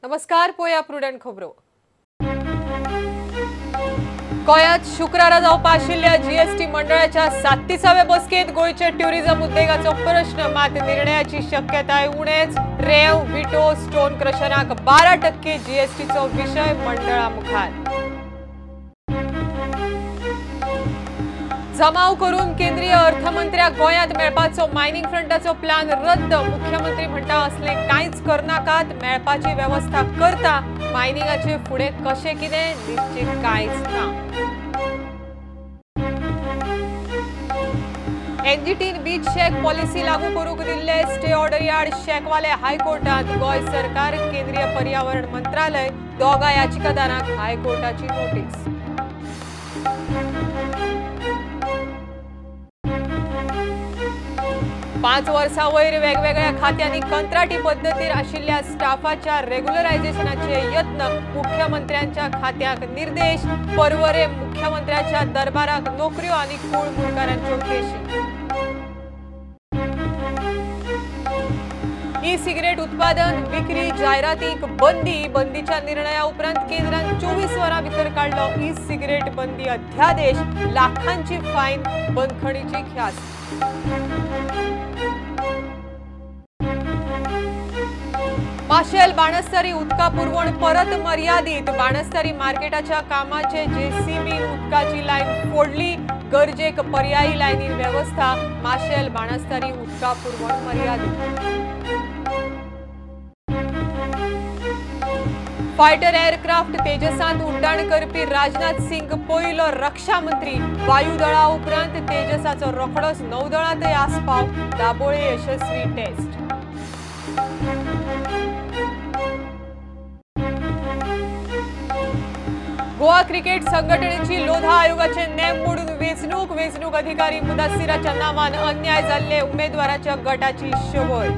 नमस्कार, पोया प्रुडंट खबरो. गोंयांत शुक्रारा जावपा आशिल्ल्या जीएसटी मंडळाच्या 37व्या बसकेंत गोंयच्या ट्युरिझम उद्देगाचो प्रश्न मात निर्णयाची शक्यताय उणेच. रेंव, विटो, स्टोन क्रशरांक 12% जीएसटीचो विशय मंडळा मुखार. जमाव करून केंद्रीय अर्थमंत्र्याक गोंयांत मेळपाचो मायनिंग फ्रंटाचो प्लान रद्द. मुख्यमंत्री म्हणटा असले कांयच करनाकात, मेळपाची व्यवस्था करता. मायनिंगाचे फुडें कशें कितें निश्चित कांयच ना. एनजीटीन बीच शेक पॉलिसी लागू करूंक दिल्ले स्टे ऑर्डर आड शेकवाले हायकोर्टात. गोंय सरकार, केंद्रीय पर्यावरण मंत्रालय दोगा याचिकादारांक हायकोर्टाची नोटीस. पाच वर्सां वयर वेगवेगळ्या खात्यांनी कंत्राटी पद्दतीर आशिल्ल्या स्टाफाच्या रेग्युलरायझेशनाचे यत्न. मुख्यमंत्र्यांच्या खात्याक निर्देश. परवरे मुख्यमंत्र्याच्या दरबाराक नोकऱ्यो आनी कूळ मुणकारांच्यो केशी. ई सिगरेट उत्पादन, विक्री, जायरातीक बंदीच्या निर्णया उपरांत केंद्रान 24 वरां भितर काढलो ई सिगरेट बंदी अध्यादेश. लाखांची फायन, बंदखणीची ख्यास्त. माशेल बाणस्तारी उदका पुरवण परत मर्यादित. बाणस्तारी मार्केटाच्या कामाचे जेसीबीन उदकाची लायन फोडली. गरजेक पर्यायी लायनीर व्यवस्था. माशेल बाणस्तारी उदका पुरवण मर्यादित. फायटर एअरक्राफ्ट तेजसांत उड्डाण करपी राजनाथ सिंग पयलो रक्षा मंत्री. वायुदळा उपरांत तेजसाचो रोखडोच नौदळांतय आस्पाव. दाबोळे यशस्वी टेस्ट. गोवा क्रिकेट संघटनेची लोधा आयोगाचे नेम मोडून वेंचणूक अधिकारी मुदासिराच्या नावान अन्याय जाल्ले उमेदवाराच्या गटाची शोभय.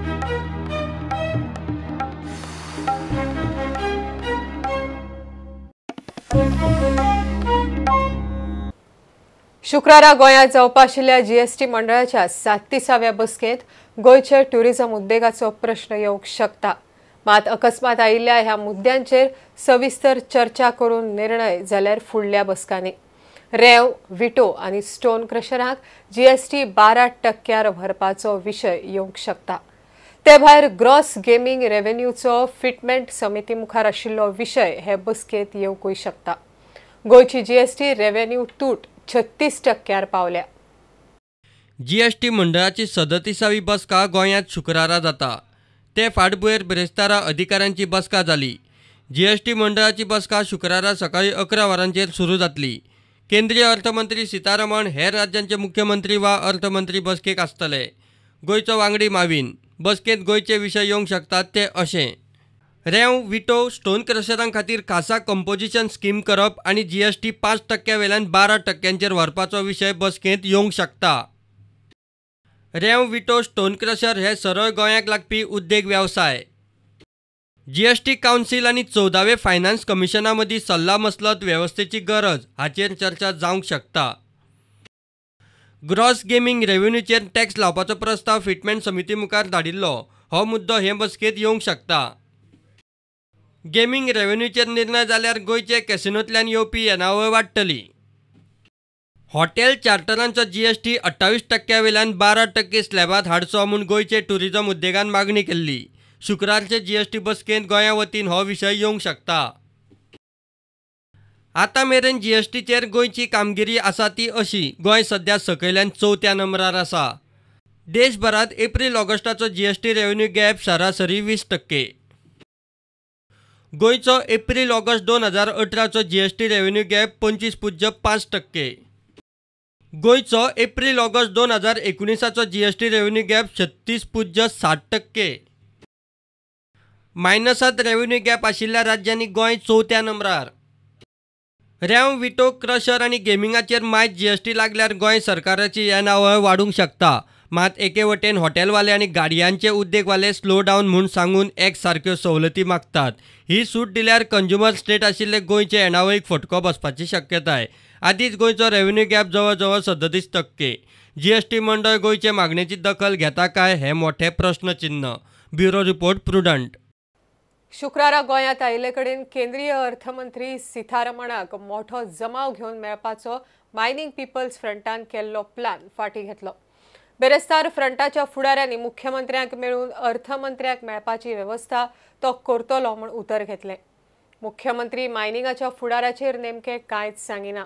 शुक्रारा गोंयांत जावपा आशिल्ल्या जीएसटी मंडळाच्या 37व्या बसकेंत गोंयच्या ट्युरिझम उद्देगाचो प्रश्न येवंक शकता. मात अकस्मात आयिल्ल्या ह्या मुद्द्यांचेर सविस्तर चर्चा करून निर्णय जाल्यार फुडल्या बसकांनी. रेंव, विटो आनी स्टोन क्रशरांक जीएसटी 12% भरपाचो विशय येवंक शकता. ते भायर ग्रॉस गेमिंग रेव्हेन्यूचो फिटमेंट समिती मुखार आशिल्लो विशय हे बसकेंत येवंकूय शकता. गोंयची जीएसटी रेव्हेन्यू तूट 36% पावल्या. जीएसटी मंडळाची 37वी बसका गोंयांत शुक्रारा जाता. ते फाटभुंयेर बिरेस्तारा अधिकाऱ्यांची बसका जाली. जीएसटी मंडळाची बसका शुक्रारा सकाळी 11 वरांचेर सुरू जातली. केंद्रीय अर्थमंत्री सीतारमण, हेर राज्यांचे मुख्यमंत्री वा अर्थमंत्री बसकेक आसतले. गोंयचो वांगडी माविन. बसकेंत गोंयचे विशय येवंक शकतात ते अशें: रेंव, विटो, स्टोन क्रशरां खातीर खासा कंपोजिशन स्कीम करप आनी जीएसटी 5% वेल्यान 12%चेर व्हरपाचो विशय बसकेंत येवंक शकता. रेंव, विटो, स्टोन क्रशर हे सरळ गोंयाक लागपी उद्देग वेवसाय. जीएसटी कावन्सील आनी 14वे फायनान्स कमिशना मदीं सल्ला मसलत वेवस्थेची गरज हाचेर चर्चा जावंक शकता. ग्रॉस गेमिंग रेव्हेन्यूचेर टॅक्स लावपाचो प्रस्ताव फिटमेंट समिती मुखार धाडिल्लो हो मुद्दो हे बसकेंत येवंक शकता. गेमिंग रेव्हेन्यूचेर निर्णय जाल्यार गोंयचे कॅसिनोंतल्यान येवपी येणावळ वाडटली. हॉटेल चार्टरांचो जीएसटी 28% वेल्यान 12% स्लॅबांत हाडचो म्हूण गोंयचे टुरिझम उद्देगान मागणी केल्ली. शुक्रारचे जीएसटी बसकेंत गोंया वतीन हो विशय येवंक शकता. आतां मेरेन जीएसटीचेर गोंयची कामगिरी आसा ती अशी: गोंय सध्या सकयल्यान 4थ्या नंबरार आसा. देशभरांत एप्रील-ऑगस्टाचो जीएसटी रेव्हेन्यू गॅप सरासरी 20%. गोंयचो एप्रील-ऑगस्ट 2018चो जीएसटी रेव्हेन्यू गॅप 25.5%. गोंयचो एप्रील-ऑगस्ट 2019चो जीएसटी रेव्हेन्यू गॅप 36.7%. मायनसांत रेव्हेन्यू गॅप आशिल्ल्या राज्यांनी गोंय 4थ्या नंबरार. रेंव, विटो, क्रशर आनी गेमिंगाचेर मायज जीएसटी लागल्यार गोंय सरकाराची येणावळ वाडूंक शकता. मात एके वटेन हॉटेलवाले आनी गाडयांचे उद्देगवाले स्लो डावन म्हूण सांगून एक सारक्यो सवलती मागतात. ही सूट दिल्यार कंज्युमर स्टेट आशिल्ले गोंयचे येणावळीक फटको बसपाची शक्यताय. आदींच गोंयचो रेव्हेन्यू गॅप जवळ जवळ 37%. जीएसटी मंडळ गोंयचे मागणेची दखल घेता काय हे मोठे प्रश्नचिन्ह. Bureau report, prudent. शुक्रारा गोंयांत आयिल्ले कडेन केंद्रीय अर्थमंत्री सिथारमणाक मोठो जमाव घेवन मेळपाचो मायनिंग पीपल्स फ्रंटान केल्लो प्लान फाटीं घेतलो. बेरेस्तार फ्रंटाच्या फुडाऱ्यांनी मुख्यमंत्र्यांक मेळून अर्थमंत्र्याक मेळपाची वेवस्था तो करतलो म्हूण उतर घेतलें. मुख्यमंत्री मायनिंगाच्या फुडाऱ्याचेर नेमकें कांयच सांगिना.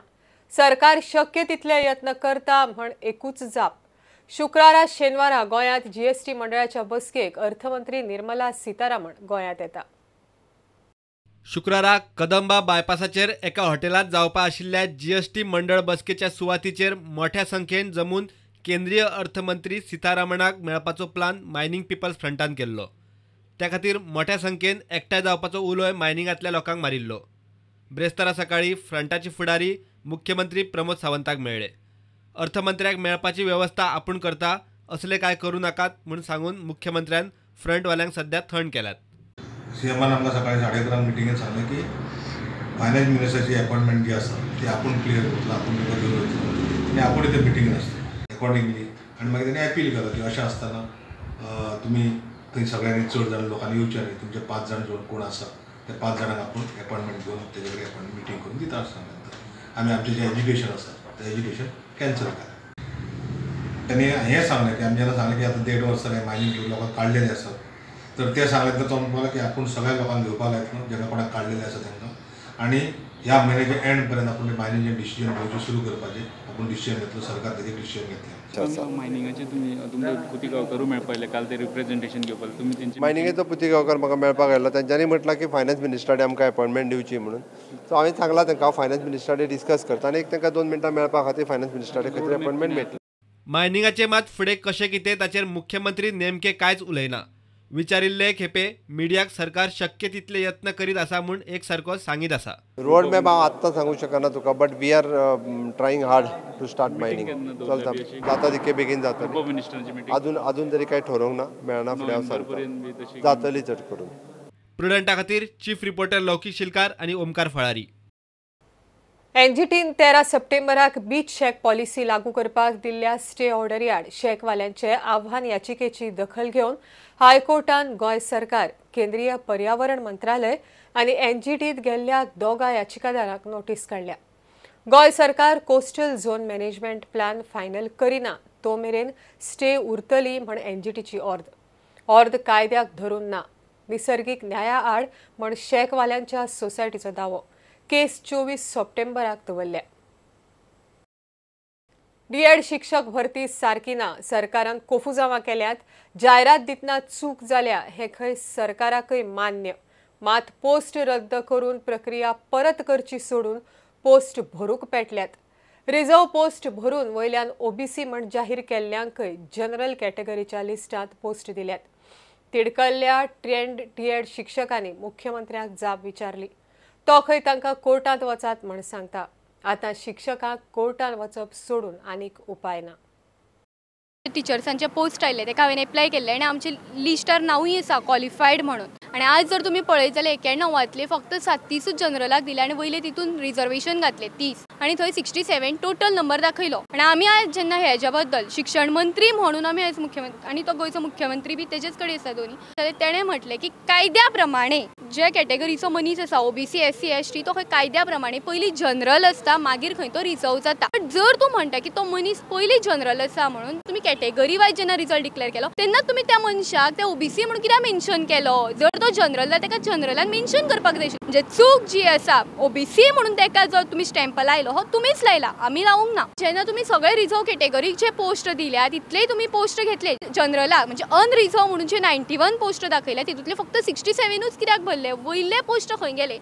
सरकार शक्य तितले यत्न करता म्हण एकूच जाप. शुक्रारा शेनवारा गोंयांत जीएसटी मंडळाच्या बसकेक अर्थमंत्री निर्मला सीतारामन गोंयांत येता. शुक्रारा कदंबा बायपासाचेर एका हॉटेलांत जावपा आशिल्ल्या जीएसटी मंडळ बसकेच्या सुवातीचेर मोठ्या संख्येन जमून केंद्रीय अर्थमंत्री सीतारामनाक मेळपाचो प्लान मायनिंग पीपल्स फ्रंटान केल्लो. त्या खातीर मोठ्या संख्येन एकठांय जावपाचो उलोय मायनिंगांतल्या लोकांक मारिल्लो. ब्रेस्तारा सकाळी फ्रंटाचे फुडारी मुख्यमंत्री प्रमोद सावंताक मेळ्ळे. अर्थमंत्र्याक मेळपाची वेवस्था आपूण करता, असले काय करूं नाकात म्हूण सांगून मुख्यमंत्र्यान फ्रंटवाल्यांक सध्या थंड केल्यात. सीएमान आमकां सकाळी 11:30 मिटिंगेत सांगलें की फायनान्स मिनिस्टरची अपॉइंटमेंट जी आसा ती आपूण क्लियर करतलो, आपूण घेवन वयतलो आनी आपूण इथे मिटींग आसता अकॉर्डिंगली. आनी मागीर तेणी अपील केलो की अशें आसतना तुमी थंय सगळ्यांनी चड जाण लोकांनी येवचें न्ही, तुमचे 5 जाण कोण आसा ते 5 जाणांक आपूण अपॉइंटमेंट घेवन तेजे कडेन अपॉइंटमेंट मिटींग करून दिता अशें सांगलें. आमी आमचें जें एज्युकेशन आसा तें एज्युकेशन कॅन्सल केलें. त्यांनी हें सांगलें की आमी जेन्ना सांगलें की आतां 1.5 वर्सां हे मायनिंग लोकांक काडलेले आसात, तर ते सांगलें तर तो म्हणपाक की आपूण सगळ्या लोकांक घेवपाक लायतलो जेन्ना कोणाक काडलेले आसा तांकां, आनी ह्या म्हयन्याच्या एंड पर्यंत आपूण मायनिंगचें डिसिजन घेवचें सुरू करपाचें आपूण डिसिजन घेतलो. सरकार तेजें डिसिजन घेतलें. मायनिंगाचे तुमचे पुती गांवकारू मेळपाक काल ते रिप्रेझेंटेशन घेवपाक तुमी तेंचे मायनिंगेचो पुती गांवकार म्हाका मेळपाक आयलो. तेंच्यांनी म्हटलां की फायनान्स मिनिस्टरान आमकां अपॉइंटमेंट दिवची म्हणून. सो हांवें सांगलां तांकां हांव फायनान्स मिनिस्टरान डिस्कस करता आनी तांकां 2 मिनटां मेळपा खातीर फायनान्स मिनिस्टरा खातीर अपॉइंटमेंट मेळटली. मायनिंगाचे मात फुडें कशें कितें ताचेर मुख्यमंत्री नेमके कांयच उलयना. विचारिल्ले खेपे मिडियाक सरकार शक्य तितले यत्न करीत आसा म्हूण एक सारको सांगीत आसा. रोड मॅप हांव आत्तां सांगूं शकना तुका, but we are trying hard to start mining. चलता जाता तितके बेगीन जातली. अजून तरी कांय ठरोवंक ना, मेळना फुडें हांव सांगता जातली चड करून. प्रुडंटा खातीर चीफ रिपोर्टर लौकीक शिलकार आनी ओमकार फळारी. एनजीटीन 13 सप्टेंबराक बीच शेक पॉलिसी लागू करपाक दिल्ल्या स्टे ऑर्डरी आड शेकवाल्यांचे आव्हान याचिकेची दखल घेवन हायकोर्टान गोंय सरकार, केंद्रीय पर्यावरण मंत्रालय आनी एनजीटींत गेल्ल्या दोगा याचिकादारांक नोटीस काडल्या. गोंय सरकार coastal zone management plan final करिना तो मेरेन स्टे उरतली म्हण एनजीटीची ऑर्द कायद्याक धरून ना. निसर्गीक न्याया आड म्हण शेकवाल्यांच्या सोसायटीचो दावो. केस 24 सप्टेंबराक दवरल्या. डीएड शिक्षक भरती सारकी ना, सरकारान कोफुजावां केल्यात. जायरात दितना चूक जाल्या हें खंय सरकाराकय मान्य. मात पोस्ट रद्द करून प्रक्रिया परत करची सोडून पोस्ट भरूंक पेटल्यात. रिझर्व पोस्ट भरून वयल्यान ओबीसी म्हण जाहीर केल्ल्यांकय जनरल कॅटेगरीच्या लिस्टांत पोस्ट दिल्यात. तिडकल्ल्या ट्रेंड डीएड शिक्षकांनी मुख्यमंत्र्याक जाप विचारली. तो खंय तांकां कोर्टांत वचात म्हण सांगता. आतां शिक्षकांक कोर्टांत वचप सोडून आनीक उपाय ना. टिचर्सांचे पोस्ट आयले तेका हांवें एप्लाय केल्ले आनी आमचे लिस्टार नांवूय आसा क्वॉलिफायड म्हणून. आनी आज जर तुमी पळयत जाल्यार 91 फक्त 37 जनरलाक दिले आनी वयले तितून रिजर्वेशन घातले 30 आनी थंय 67 टोटल नंबर दाखयलो. आनी आमी आज जेन्ना हेज्या बद्दल शिक्षण मंत्री म्हणून आमी आज मुख्यमंत्री आनी तो गोंयचो मुख्यमंत्री बी तेजेच कडेन आसा दोनी, जाल्यार तेणें म्हटलें की कायद्या प्रमाणे जे कॅटेगरीचो मनीस आसा ओबीसी एससी एसटी तो खंय कायद्या प्रमाणे पयलीं जनरल आसता मागीर खंय तो रिजर्व जाता. बट जर तूं म्हणटा की तो मनीस पयलीं जनरल आसा म्हणून तुमी कॅटेगरी वायज जेन्ना रिजल्ट डिक्लेअर केलो तेन्ना तुमी त्या मनशाक ते ओबीसी म्हणून कित्याक मेन्शन केलो. जर तो जनरल जाता तेका जनरलान मेन्शन करपाक जाय. म्हणजे चूक जी आसा ओबीसी म्हणून तेका जो तुमी स्टॅम्प लायलो हो तुमीच लायला, आमी लावूंक ना. जेन्ना तुमी सगळे रिजर्व कॅटेगरीचे पोस्ट दिल्या तितलेय तुमी पोस्ट घेतले. जनरलाक म्हणजे अनरिजर्व म्हणून जे 91 पोस्ट दाखयल्या तितूंतले फक्त 67च कित्याक भरले, वयले पोस्ट खंय गेले.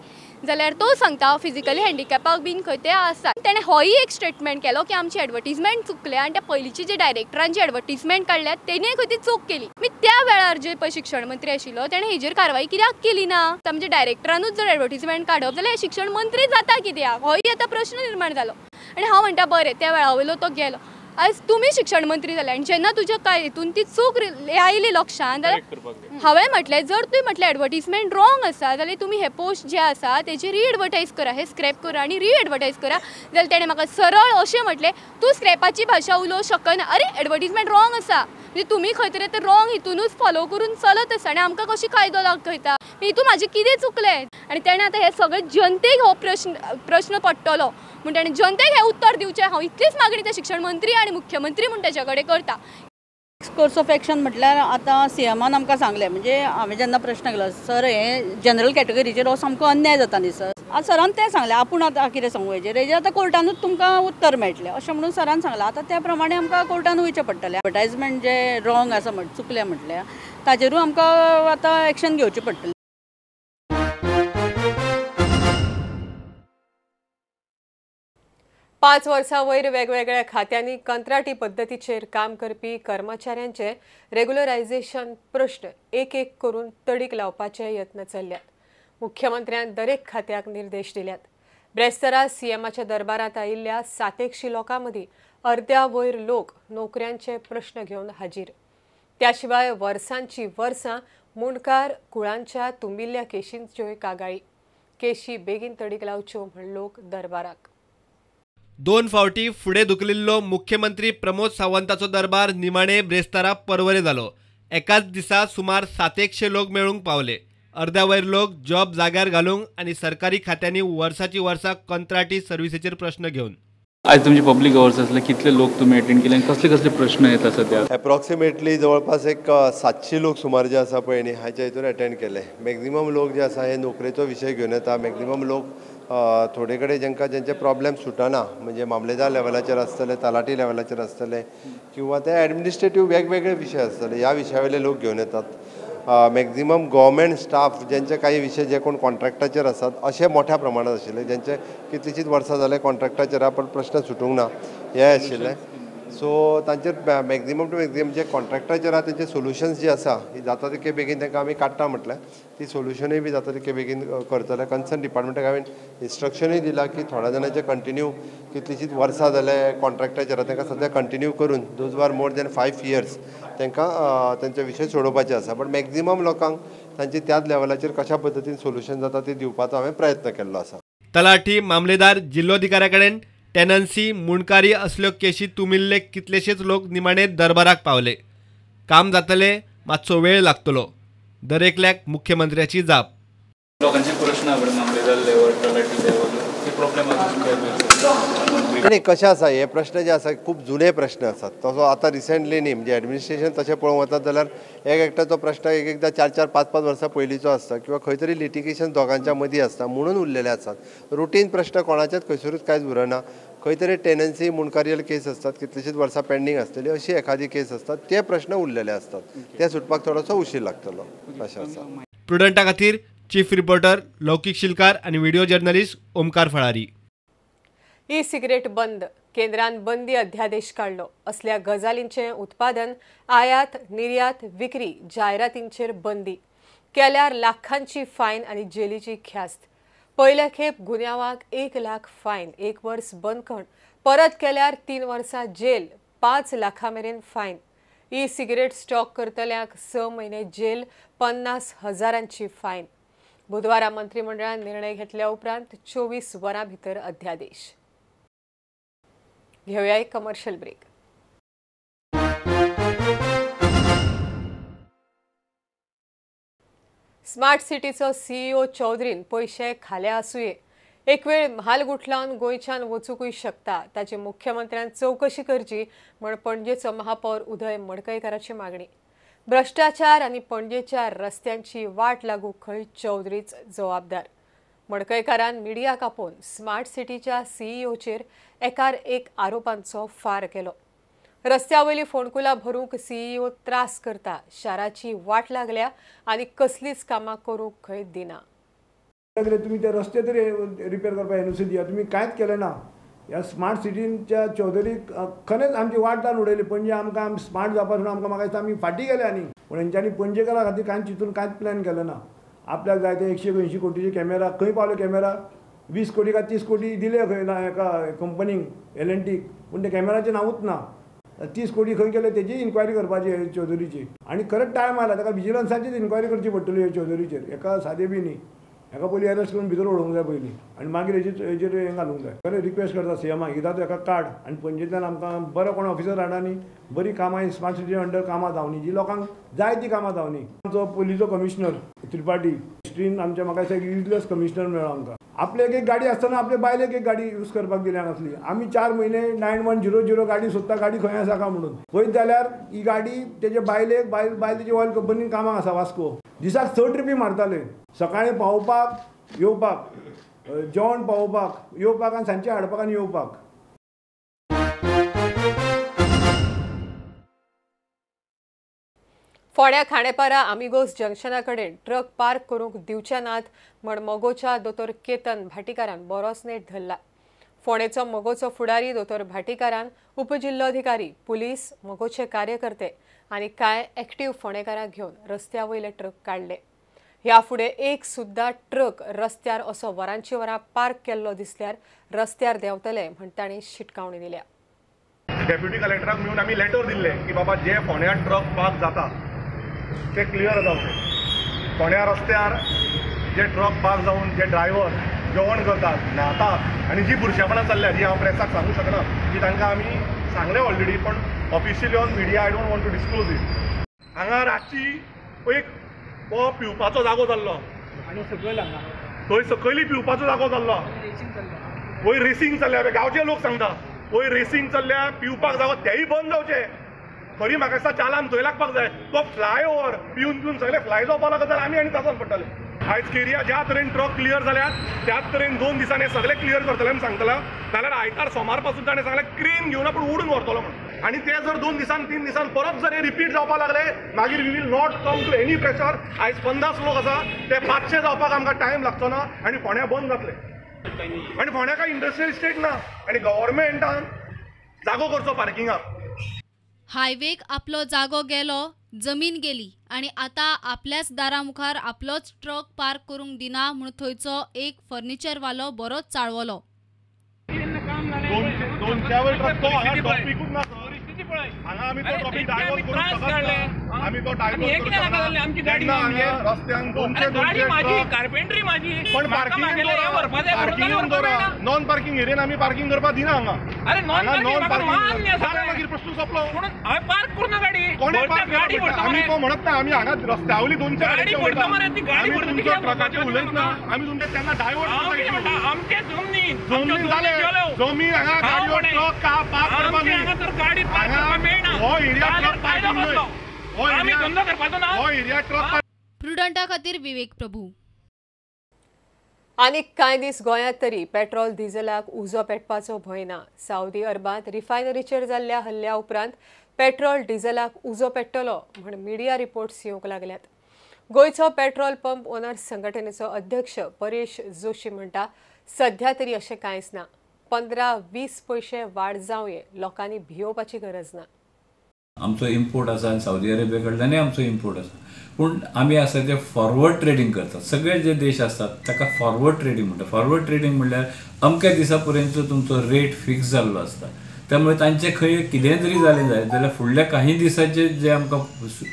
जाल्यार तो सांगता फिजिकली हँडिकॅपाक बीन खंय ते आसा. तेणें होय एक स्टेटमेंट केलो की आमची एडवर्टिजमेंट चुकले आनी त्या पयलींचे जे डायरेक्टरान जी एडवर्टिजमेंट काडल्या तेणें खंय ती चूक केली. त्या वेळार जे पळय शिक्षण मंत्री आशिल्लो तेणें हेजेर कारवाई कित्याक केली ना. म्हणजे डायरेक्टरानूच जर एडवर्टिजमेंट काडप जाल्यार शिक्षण मंत्री जाता कित्याक, होय आतां प्रश्न निर्माण जालो. आनी हांव म्हणटा बरें त्या वेळा वयलो तो गेलो. आज तुमी शिक्षण मंत्री जाले आनी जेन्ना तुज्या काय हितून ती चूक आयली लक्षांत जाल्यार हांवें म्हटलें जर तुवें म्हटलें एडवर्टिजमेंट रॉंग आसा जाल्यार तुमी हे पोस्ट जे आसा तेजी रीएडवर्टायज करा, हे स्क्रॅप करा आनी रीएडवर्टायज करा. जाल्यार तेणें म्हाका सरळ अशें म्हटलें तूं स्क्रॅपाची भाशा उलोवंक शकना. अरे एडवर्टिजमेंट रॉंग आसा म्हणजे तुमी खंय तरी ते रॉंग हितूनच फॉलो करून चलत आसा आनी आमकां कशी कायदो दाखयता. हितून म्हाजें कितें चुकलें आनी तेणें आतां हे सगळे जनतेक हो प्रश्न पडटलो म्हण ताणें जनतेक हें उत्तर दिवचें हांव इतलीच मागणी ते शिक्षण मंत्री आनी मुख्यमंत्री म्हण ताचे कडेन करता. कोर्स ऑफ एक्शन म्हटल्यार आतां सीएमान आमकां सांगलें म्हणजे हांवें जेन्ना प्रश्न केलो सर हे जनरल कॅटेगरीचेर हो सामको अन्याय जाता न्ही सर. सरान तें सांगलें आपूण आतां कितें सांगू हेजेर आतां कोर्टानूच तुमकां उत्तर मेळटलें अशें म्हणून सरान सांगलां. आतां त्या प्रमाणे आमकां कोर्टान वयचें पडटलें. एडवर्टायजमेंट जे रॉंग आसा चुकलें म्हटल्यार ताजेरूय आमकां आतां एक्शन घेवचें पडटलें. पांच वर्सां वयर वेगवेगळ्या खात्यांनी कंत्राटी पद्दतीचेर काम करपी कर्मचाऱ्यांचे रेग्युलरायझेशन प्रश्न एक एक करून तडीक लावपाचे यत्न चल्ल्यात. मुख्यमंत्र्यान दरेक खात्याक निर्देश दिल्यात. ब्रेस्तारा सीएमाच्या दरबारात आयिल्ल्या 700 लोकां मदीं अर्द्या वयर लोक नोकऱ्यांचे प्रश्न घेवन हाजीर. त्या शिवाय वर्सांची वर्सां मुणकार कुळांच्या तुंबिल्ल्या केशींच्योय कागाळी. केशी बेगीन तडीक लावच्यो म्हण लोक दरबाराक. 2 फावटी फुडें धुकलिल्लो मुख्यमंत्री प्रमोद सावंताचो दरबार निमाणे ब्रेस्तारा परवरे जालो. एकाच दिसा सुमार 700 लोक मेळूंक पावले. अर्द्या वयर लोक जॉब जाग्यार घालूंक आनी सरकारी खात्यांनी वर्साची वर्सां कंत्राटी सर्विसेचेर प्रश्न घेवन. आज तुमचे पब्लीक अवर्स आसले कितले लोक तुमी अटेंड केले आनी कसले कसले प्रश्न येता सद्या? एप्रॉक्सिमेटली जवळपास एक 700 लोक सुमार जे आसा पळय न्ही हाच्या हितून अटेंड केले. मॅक्झिमम लोक जे आसा हे नोकरेचो विशय घेवन येता. मॅक्झिमम लोक थोडे कडेन जेंचे प्रॉब्लेम सुटना म्हणजे मामलेदार लेवलाचेर आसतले तलाटी लेवलाचेर आसतले किंवा ते एडमिनिस्ट्रेटीव वेगवेगळे विशय आसतले ह्या विशया वयले लोक घेवन येतात. मॅक्झिमम गव्हर्मेंट स्टाफ ज्यांचे काही विशय जे कोण कॉन्ट्रॅक्टाचेर आसात अशे मोठ्या प्रमाणात आशिल्ले ज्यांचे कितलींशींच वर्सां जाले कॉन्ट्रॅक्टाचेर पण प्रश्न सुटूंक ना हे आशिल्ले. सो तांचेर मॅक्झिमम टू मॅक्झिमम जे कॉन्ट्रॅक्टाचेर आसा तेंचे सोल्युशन्स जी आसा जाता तितके बेगीन तांकां आमी काडटा म्हटलें ती सोल्युशनूय बी जाता तितके बेगीन करतले. कन्सर्न डिपार्टमेंटाक हांवें इन्स्ट्रक्शनूय दिलां की थोड्या जाणांचे कंटिन्यू कितलींशींच वर्सां जाले कॉन्ट्रॅक्टाचेर तांकां सद्या कंटिन्यू करून those are more than 5 years तांकां तेंचे विशय सोडोवपाचे आसा. बट मॅक्झिमम लोकांक तांचे त्याच लेवलाचेर कशा पद्दतीन सोल्युशन जाता ते दिवपाचो हांवें प्रयत्न केल्लो आसा. तलाठी मामलेदार जिल्लोधिकाऱ्या कडेन टेनन्सी मुणकारी असल्यो केशी तुमिल्ले कितलेशेच लोक निमाणे दरबाराक पावले. काम जातले मातसो वेळ लागतलो. दरेकल्याक मुख्यमंत्र्याची जाप. लोकांचे प्रश्न मामलेदार लेवल तलाठी लेवल ते प्रॉब्लेम नाही कशें आसा हे प्रश्न जे आसा खूब जुने प्रश्न आसात. तसो आतां रिसेंटली न्ही म्हणजे एडमिनिस्ट्रेशन तशें पळोवंक वतात जाल्यार एकदाचो प्रश्न एकदां 4-4, 5-5 वर्सां पयलींचो आसता किंवा खंय तरी लिटिगेशन दोगांच्या मदीं आसता म्हणून उरलेले आसात. रुटीन प्रश्न कोणाचेच खंयसरूच कांयच उरना. खंय तरी टेनन्सी मुणकारियल केस आसतात कितलीशींच वर्सां पेंडींग आसतली अशी एखादी केस आसतात ते प्रश्न उरलेले आसतात. ते सुटपाक थोडोसो उशीर लागतलो अशें आसा. प्रुडंटा खातीर चीफ रिपोर्टर लौकीक शिलकार आनी video journalist Omkar Phalari. E cigarette बंद. केंद्रान बंदी अध्यादेश काढलो. असल्या गजालींचे उत्पादन आयात निर्यात विक्री जायरातींचेर बंदी केल्यार लाखांची फायन आनी जेलीची ख्यास्त. पयल्या खेप गुन्यांवाक 1 लाख फायन 1 वर्स बंदखण परत केल्यार 3 वर्सां जेल 5 लाखां मेरेन फायन. ई सिगरेट स्टॉक करतल्यांक 6 म्हयने जेल 50,000 फायन. बुधवारा मंत्रिमंडळान निर्णय घेतल्या उपरांत 24 वरां भितर अध्यादेश. घेऊया एक कमर्शियल ब्रेक. स्मार्ट सिटीचो सीईओ चौधरीन पयशे खाले आसुये. एक वेळ म्हाल गुठलावन गोंयच्यान वचूंकूय शकता. ताची मुख्यमंत्र्यान चवकशी करची म्हण पणजेचो महापौर उदय मडकयकाराची मागणी. भ्रष्टाचार आनी पणजेच्या रस्त्यांची वाट लागू खंय चौधरीच जबाबदार. मडकयकारान मिडिया कापोवन स्मार्ट सिटीच्या सीईओचेर एकार एक आरोपांचो फार केलो. रस्त्यावयली फोंडकुलां भरूंक सीईओ त्रास करता. शाराची वाट लागल्या आनी कसलीच कामां करूंक खंय दिना. तुम्ही ते रस्ते तरी रिपेअर करपाक एनओसी दिया. तुम्ही कांयच केलें ना. ह्या स्मार्ट सिटीच्या चौधरीक खरेंच आमची वाट लावन उडयली. पणजे आमकां स्मार्ट जावपासून आमकां म्हाका दिसता आमी फाटीं गेले आनी पूण हेंच्यांनी पणजेकारा खातीर कांयच चिंतून कांयच प्लॅन केलें ना. आपल्याक जाय ते 180 कोटीचे कॅमेरा खंय पावले कॅमेरा 20 कोटी काय 30 कोटी दिले खंय एका कंपनीक L&T पूण ते कॅमेराचें नांवूच ना. 30 कोटी खंय गेले तेजी इन्क्वायरी करपाची चौधरीची आनी खरेंच टायम आयला. ताका विजिलन्साचीच इन्क्वायरी करची पडटली ह्या चौधरीचेर. एका सादें बी न्ही. हेका पयलीं अरेस्ट करून भितर उडोवंक जाय पयलीं आनी मागीर हेजेर हें घालूंक जाय. खरें रिक्वेस्ट करता सीएमाक इदां हेका काड आनी पणजेंतल्यान आमकां बरो कोण ऑफिसर हाडानी बरी कामां स्मार्ट सिटी अंडर कामां जावनी जी लोकांक जाय ती कामां जावनी. आमचो पयलींचो कमिशनर त्रिपाठी हिस्ट्रीन आमच्या म्हाका दिसता युजलेस कमिशनर मेळ्ळो आमकां. आपले एक गाडी आसतना आपले बायलेक एक गाडी यूज करपाक दिल्या नासली. आमी 4 म्हयने 9100 गाडी सोदता, गाडी खंय आसा काय म्हणून. पळयत जाल्यार ही गाडी तेजे बायलेक बायल तेजे ऑयल कंपनीन कामाक आसा वास्को. दिसाक 6 ट्रिपी मारताले. सकाळीं पावोवपाक येवपाक, जेवण पावोवपाक येवपाक आनी सांजचे हाडपाक आनी येवपाक. फोंड्या खांडेपारा आमिगोस जंक्शना कडेन ट्रक पार्क करूंक दिवचे नात म्हण मोगोच्या दोतोर केतन भाटीकारान बरोच नेट धरला. फोंडेचो मोगोचो फुडारी दोतोर भाटीकारान उपजिल्लोधिकारी, पुलीस, मोगोचे कार्यकर्ते आनी कांय एक्टिव्ह फोंडेकारांक घेवन रस्त्या वयले ट्रक काडले. ह्या फुडें एक सुद्दां ट्रक रस्त्यार असो वरांची वरां पार्क केल्लो दिसल्यार रस्त्यार देंवतले म्हण तांणी शिटकावणी दिल्या. डेप्युटी कलेक्टराक मेळून आमी लेटर दिल्ले की बाबा जे फोंड्या ट्रक पार्क जाता ते क्लियर जावचे. फोंड्या रस्त्यार जे ट्रक पार्क जावन जे ड्रायव्हर जेवण करतात, न्हातात आनी जी बुरशेपणां चल्ल्या जी हांव प्रेसाक सांगू शकना की तांकां आमी सांगलें ऑलरेडी, पण officially on media I don't want to disclose it. हांगा रातची एक हो पिवपाचो जागो जाल्लो आनी थंय सकयली पिवपाचो जागो जाल्लो. वयर रेसींग चल्ल्या, गांवचे लोक सांगता वयर रेसींग चल्ल्या, पिवपाक जागो तेय बंद जावचे. खरी म्हाका दिसता चालान थंय लागपाक जाय. तो फ्लायओव्हर पिवन सगळे फ्लाय जावपाक लागत जाल्यार आमी आनी ताचोच पडटले. आयज केरिया ज्या तरेन ट्रक क्लियर जाल्यात त्याच तरेन 2 दिसांनी सगळे क्लियर करतले म्हूण सांगतला. जाल्यार आयतार सोमार पासून ताणें सांगलें क्रेन घेवन आपण उडून व्हरतलो म्हणून. आनी ते जर 2 दिसान 3 दिसान परत जर हे रिपीट जावपाक लागले मागीर we will not come to any pressure. आयज 50 लोक आसा ते 500 जावपाक आमकां टायम लागचो ना आनी फोंड्या बंद जातले. आनी फोंड्या काय इंडस्ट्रियल इस्टेट ना आनी गव्हर्मेंटान जागो करचो पार्किंगाक. हायवेक आपलो जागो गेलो, जमीन गेली आणि आता आपल्याच दारा मुखार आपलोच ट्रक पार्क करूंक दिना म्हणून थंयचो एक फर्निचर वालो बरोच चाळवलो. हांगा आमी तो टॉपिक डायव्हर्ट करूंक शकना. आमी तो डायव्हर्ट करूंक शकना. जेन्ना हांगा रस्त्यान 200 माझी कार्पेंट्री माझी पण पार्किंग दवरा. नॉन पार्किंग एरियेन आमी पार्किंग करपाक दिना हांगा. अरे नॉन पार्किंग जाल्यार मागीर प्रश्न सोंपलो. हांवें पार्क करूं गाडी. कोणे पार्क केला? आमी तो म्हणत ना. आमी हांगा रस्त्यावयली 200 गाडयो वयता. आमी तुमच्या ट्रकाचेर उलयत ना. आमी तुमचे तेन्ना डायव्हर्ट करता. आमचे जमनी जाले. जमीन हांगा गाडयो ट्रक का पार्क करपाक गाडी प्रुडंटा खातीर विवेक प्रभू. आनीक कांय दीस गोंयांत तरी पेट्रोल डिझेलाक उजो पेटपाचो भंय ना. सावदी अरबांत रिफायनरीचेर जाल्ल्या हल्ल्या उपरांत पेट्रोल डिझेलाक उजो पेट्टलो म्हण मिडिया रिपोर्ट्स येवंक लागल्यात. गोंयचो पेट्रोल पंप ओनर्स संघटनेचो अध्यक्ष परेश जोशी म्हणटा सध्या तरी अशें कांयच ना. 15-20 पयशे वाड जावं लोकांनी भियोवपाची गरज ना. आमचो इम्पोर्ट आसा आनी सावदी अरेबिया कडल्यानूय आमचो इम्पोर्ट आसा. पूण आमी आसा ते फॉरवर्ड ट्रेडींग करतात. सगळे जे देश असतात ताका फॉरवर्ड ट्रेडींग म्हणटा. फॉरवर्ड ट्रेडींग म्हणल्यार अमक्या दिसा पर्यंतचो तुमचो रेट फिक्स जाल्लो आसता. त्यामुळे तांचे खंय कितेंय जरी जालें जाय जाल्यार फुडल्या काही दिसाचे जे आमकां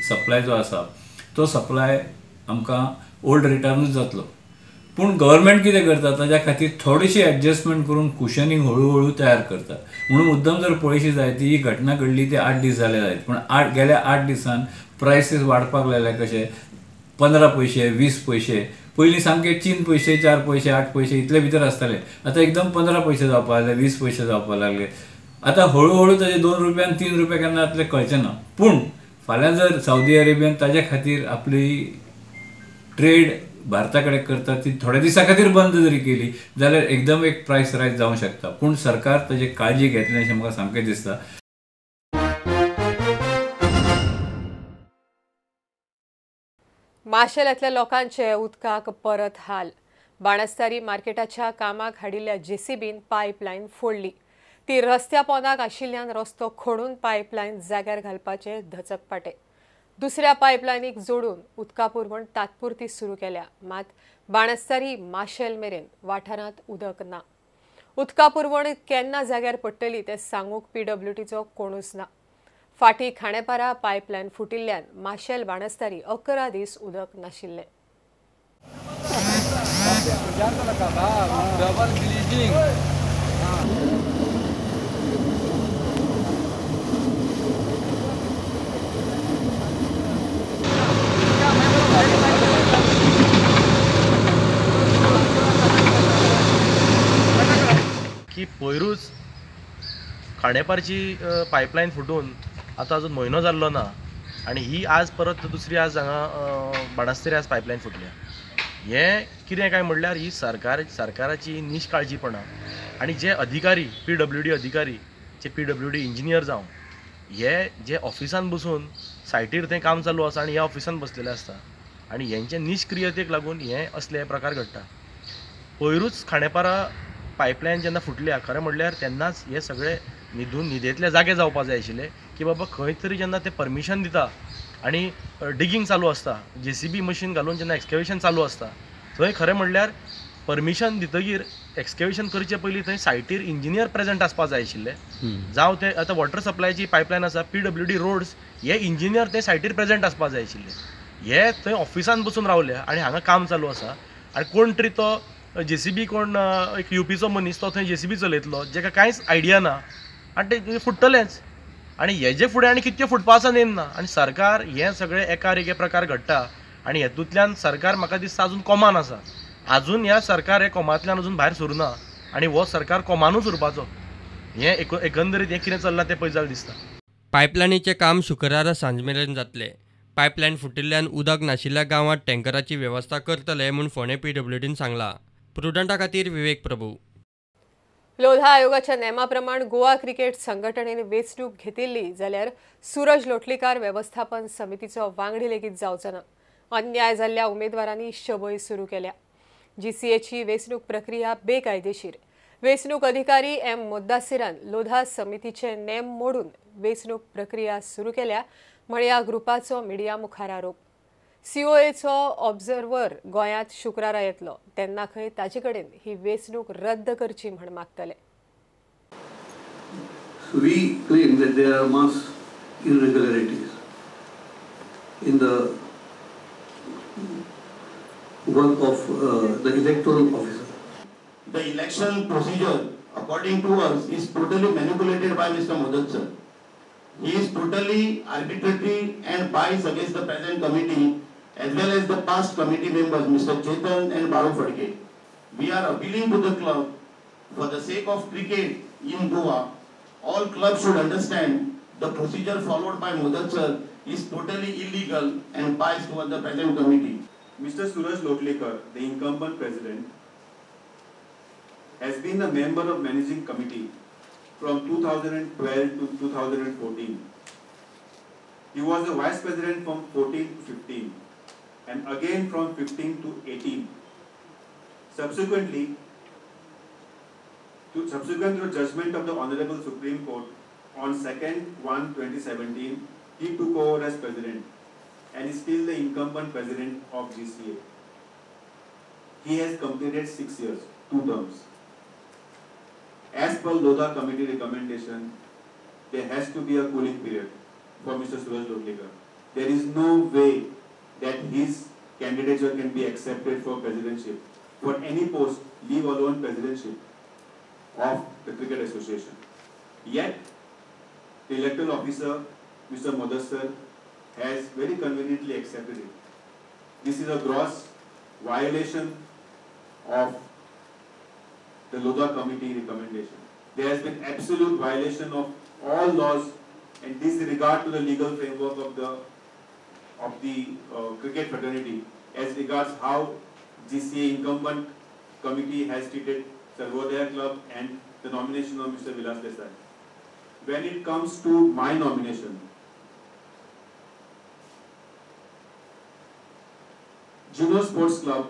सप्लाय जो आसा तो सप्लाय आमकां ओल्ड रेटारूच जातलो. पूण गव्हर्मेंट कितें करता ताच्या खातीर थोडीशी एडजस्टमेंट करून कुशनिंग हळू तयार करता. म्हणून मुद्दम जर पळयशी जाय ती ही घटना घडली ती 8 दीस जाले जायत. पूण गेल्या 8 दिसान प्रायसीस वाडपाक लागले. कशे 15 पयशे 20 पयशे. पयलीं सामके 3 पयशे 4 पयशे 8 पयशे इतले भितर आसताले. आतां एकदम 15 पयशे जावपाक लागले, 20 पयशे जावपाक लागले. आतां हळू ताजे 2 रुपयान 3 रुपया केन्ना जातले कळचें ना. पूण फाल्यां जर सावदी अरेबियान ताजे खातीर आपली ट्रेड भारता कडेन करता ती थोड्या दिसा खातीर बंद जरी केली जाल्यार एकदम एक प्रायस रायज जावंक शकता. पूण सरकार ताजी काळजी घेतली अशें म्हाका सामकें दिसता. माशेलांतल्या लोकांचे उदकाक परत हाल. बाणस्तारी मार्केटाच्या कामाक हाडिल्ल्या जेसीबीन पायपलायन फोडली. ती रस्त्या पोंदाक आशिल्ल्यान रस्तो खोडून पायपलायन जाग्यार घालपाचे धचकपाटे. दुसऱ्या पायपलायनीक जोडून उदका पुरवण तात्पुरती सुरू केल्या. मात बाणस्तारी माशेल मेरेन वाठारांत उदक ना. उदका पुरवण केन्ना जाग्यार पडटली तें सांगूंक PWDचो कोणूच ना. फाटीं खांडेपारा पायपलायन फुटिल्ल्यान माशेल बाणस्तारी 11 दीस उदक नाशिल्लें. खांडेपारची पायपलायन फुटून आता अजून म्हयनो जाल्लो ना आणि ही आज परत दुसरी आज हांगा बाणस्तारी आज पायपलायन फुटल्या. हे कितें काय म्हणल्यार ही सरकाराची निश्काळजीपणा आणि जे अधिकारी PWD अधिकारी जे PWD इंजिनियर जावं हे जे ऑफिसान बसून सायटीर तें काम चालू आसा आणि ह्या ऑफिसान बसलेले आसता आणि हेंचे निष्क्रियतेक लागून हे असले प्रकार घडटा. पयरूच खांडेपारा पायपलायन जेन्ना फुटल्या खरें म्हणल्यार तेन्नाच हे सगळे न्हिदेंतले जागे जावपा जाय आशिल्ले की बाबा खंय तरी जेन्ना ते परमिशन दिता आणि डिगींग चालू आसता JCB मशीन घालून जेन्ना एक्सकेवेशन चालू आसता थंय खरें म्हणल्यार परमिशन दितगीर एक्सकेवेशन करचे पयलीं थंय सायटीर इंजिनियर प्रेझेंट आसपा जाय आशिल्ले. जावं ते आतां वॉटर सप्लायची पायपलायन आसा PWD रोड्स हे इंजिनियर ते सायटीर प्रेझेंट आसपा जाय आशिल्ले. हे थंय ऑफिसान बसून रावले आणि हांगा काम चालू आसा आणि कोण तरी तो JCB कोण एक UPचो मनीस तो थंय JCB चलयतलो जेका कांयच आयडिया ना आणि ते फुट्टलेंच आणि हेजे फुडें आनी कितके फुटपा आसा नेमना आणि सरकार हे सगळे एकार एक प्रकार घडटा आणि हेतूंतल्यान सरकार म्हाका दिसता अजून कोमान आसा. अजून ह्या सरकार हे कोमांतल्यान अजून भायर सरूना आणि हो सरकार कोमानूच उरपाचो. हे एकंदरीत हे कितें चल्लां तें पळयत जाल्यार दिसता. पायपलायनीचें काम शुक्रारा सांजमेरेन जातलें. पायपलायन फुटिल्ल्यान उदक नाशिल्ल्या गांवांत टँकराची वेवस्था करतले म्हूण फोंडे PWDन सांगलां. प्रुडंटा खातीर विवेक प्रभू. लोधा आयोगाच्या नेमाप्रमाण गोवा क्रिकेट संघटनेन वेंचणूक घेतिल्ली जाल्यार सूरज लोटलीकार वेवस्थापन समितीचो वांगडी लेगीत जावचो ना. अन्याय जाल्ल्या उमेदवारांनी शबय सुरू केल्या. GCAची वेंचणूक प्रक्रिया बेकायदेशीर. वेंचणूक अधिकारी M मुद्दासिरान लोधा समितीचे नेम मोडून वेंचणूक प्रक्रिया सुरू केल्या म्हण ह्या ग्रुपाचो मिडिया मुखार आरोप. COAचो ऑब्झर्वर गोंयांत शुक्रारा येतलो तेन्ना खंय ताचे कडेन ही वेंचणूक रद्द करची म्हण मागतले. We claim that there are mass irregularities in the work of the electoral officer. The election procedure, according to us, is totally manipulated by Mr. Modak sir. He is totally arbitrary and biased against the present committee as well as the past committee members, Mr. Chetan and Baru Fadke. We are appealing to the club for the sake of cricket in Goa. All clubs should understand the procedure followed by Modak sir is totally illegal and biased towards the present committee. Mr. Suraj Lotlekar, the incumbent president, has been a member of managing committee from 2012 to 2014. He was a vice president from 14 to 15 and again from 15 to 18. Subsequent to the judgment of the Honorable Supreme Court on 2/1/2017, he took over as president and is still the incumbent president of GCA. He has completed 6 years, 2 terms. As per Lodha committee recommendation, there has to be a cooling period for Mr. Suraj Lotlekar. There is no way that his candidature can be accepted for presidentship, for any post, leave alone presidentship of the Cricket Association. Yet, the electoral officer, Mr. Modak sir, has very conveniently accepted it. This is a gross violation of the Lodha committee recommendation. There has been absolute violation of all laws and disregard to the legal framework of the cricket fraternity as regards how GCA incumbent committee has treated Sarvodaya Club and the nomination of Mr. Vilas Desai. When it comes to my nomination, Juno Sports Club,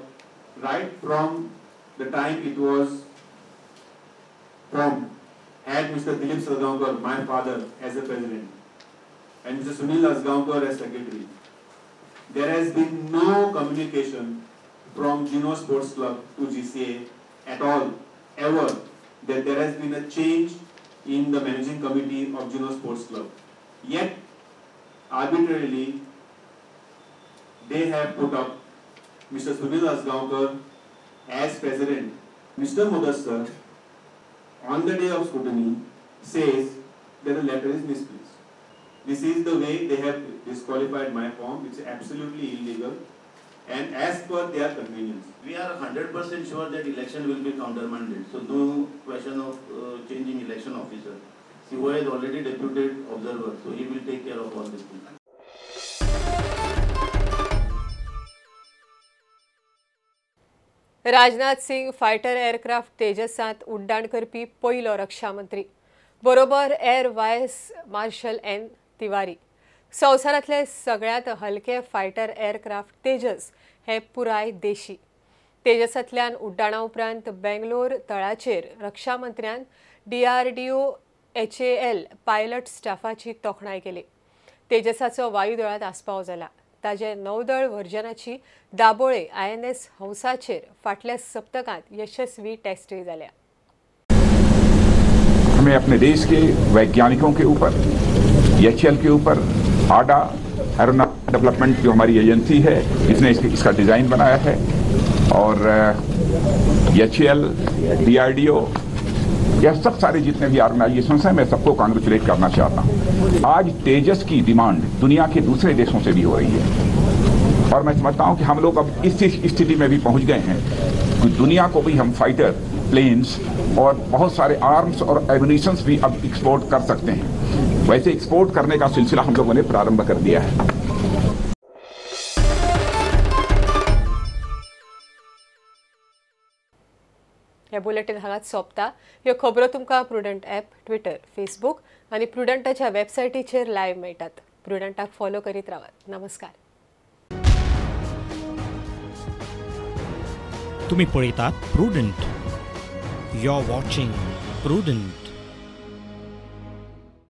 right from the time it was formed, had Mr. Dilip Sargaonkar, my father, as the president, and Mr. Sunil Asgaonkar as secretary. There has been no communication from Juno Sports Club to GCA at all, ever, that there has been a change in the managing committee of Juno Sports Club. Yet, arbitrarily, they have put up Mr. Sunil Asgaonkar as president. Mr. Modak sir, on the day of scrutiny, says that the letter is misplaced. This is the way they have disqualified my form. It's absolutely illegal and as per their convenience. We are 100% sure that election will be countermanded. So no question of changing election officer. COI is already deputed observer, so he will take care of all this thing. Rajnath Singh fighter aircraft तेजसांत उड्डाण करपी पयलो रक्षा मंत्री, बरोबर air vice marshal N Tiwari. संवसारांतले सगळ्यांत हलके फायटर एअरक्राफ्ट तेजस हे पुराय देशी. तेजसांतल्यान उड्डाणा उपरांत बेंगलोर तळाचेर रक्षा मंत्र्यान DRDO HAL पायलट स्टाफाची तोखणाय केली. तेजसाचो वायुदळांत आस्पाव जाला. ताजे नौदळ व्हर्जनाची दाबोळे INS हंसाचेर फाटल्या सप्तकांत यशस्वी टेस्टय जाल्या. हमें अपने देश के वैज्ञानिकों के ऊपर, HAL के ऊपर, आडा एरोनॉटिक डेवलपमेंट जो हमारी एजेंसी है इसने इसका डिज़ाइन बनाया है, और HAL, DRDO, यह सब सारे जितने भी ऑर्गेनाइजेशन हैं मैं सबको कांग्रेचुलेट करना चाहता हूँ. आज तेजस की डिमांड दुनिया के दूसरे देशों से भी हो रही है, और मैं समझता हूँ कि हम लोग अब इस स्थिति में भी पहुँच गए हैं कि दुनिया को भी हम फाइटर प्लेन्स और बहुत सारे आर्म्स और एम्यूनिशंस भी अब एक्सपोर्ट कर सकते हैं. वैसे एक्सपोर्ट करने का सिलसिला हम लोगों ने प्रारंभ कर दिया है. हे बुलेटिन हांगाच सोंपता. ह्यो खबरो तुमकां प्रुडंट ॲप, ट्विटर, फेसबुक आनी प्रुडंटाच्या वेबसायटीचेर लायव्ह मेळटात. प्रुडंटाक फॉलो करीत रावात. नमस्कार. तुम्ही पळयतात Prudent. You are watching prudent.